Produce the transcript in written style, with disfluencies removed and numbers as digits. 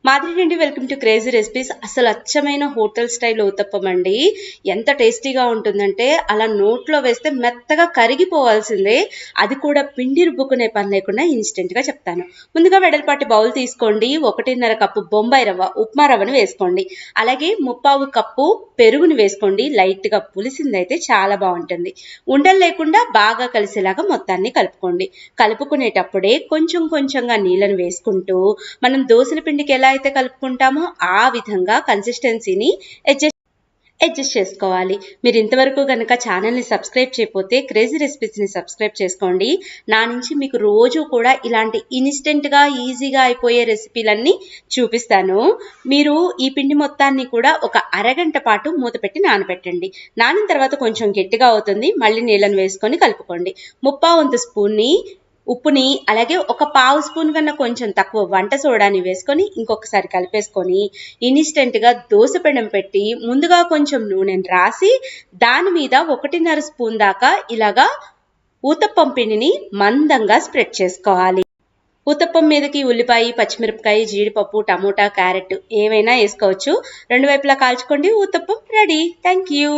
మాదిరి welcome to crazy recipes. అసలు అచ్చమైన హోటల్ స్టైల్ ఊతప్పం అండి. ఎంత టేస్టీగా ఉంటుందంటే అలా నోట్లో వేస్తే మెత్తగా కరిగిపోవాల్సిందే. అది కూడా పిండి రుబ్బుకునే పని లేకుండా ఇన్స్టెంట్ గా చెప్తాను. ముందుగా వెడల్పాటి బౌల్ తీసుకోండి. 1.5 కప్పు బొంబాయి రవ్వ ఉప్మా రవ్వను వేసుకోండి. అలాగే 3/4 కప్పు పెరుగుని వేసుకోండి. లైట్ గా పులిసిందైతే చాలా బాగుంటుంది. ఉండలు లేకుండా బాగా కలిసేలాగా మొత్తాన్ని కలుపుకోండి. కలుపుకునేటప్పుడే కొంచెం కొంచెంగా నీళ్ళను వేసుకుంటూ మనం దోసల పిండికి ఎలా అయితే కలుపుకుంటామో ఆ విధంగా కన్సిస్టెన్సీని అడ్జస్ట్ చేసుకోవాలి. మీరు ఇంతవరకు కనుక ఛానల్ని సబ్స్క్రైబ్ చేయకపోతే క్రేజీ రెసిపీస్ని సబ్స్క్రైబ్ చేసుకోండి. నా నుంచి మీకు రోజు కూడా ఇలాంటి ఇన్స్టెంట్గా ఈజీగా అయిపోయే రెసిపీలన్నీ చూపిస్తాను. మీరు ఈ పిండి మొత్తాన్ని కూడా ఒక అరగంట పాటు మూత పెట్టి నానబెట్టండి. నానిన తర్వాత కొంచెం గట్టిగా అవుతుంది. మళ్ళీ నీళ్ళని వేసుకొని కలుపుకోండి. 3/4 వంతు స్పూన్ని ఉప్పుని, అలాగే 1/4 స్పూన్ కన్నా కొంచెం తక్కువ వంట సోడాని వేసుకొని ఇంకొకసారి కలిపేసుకొని ఇన్స్టెంట్గా దోశ పెనం పెట్టి ముందుగా కొంచెం నూనెని రాసి దాని మీద 1.5 స్పూన్ దాకా ఇలాగా ఊతప్పం పిండిని మందంగా స్ప్రెడ్ చేసుకోవాలి. ఊతప్పం మీదకి ఉల్లిపాయ, పచ్చిమిరపకాయ, జీడిపప్పు, టమోటా, క్యారెట్ ఏవైనా వేసుకోవచ్చు. 2 వైపులా కాల్చుకోండి. ఊతప్పం రెడీ. Thank you.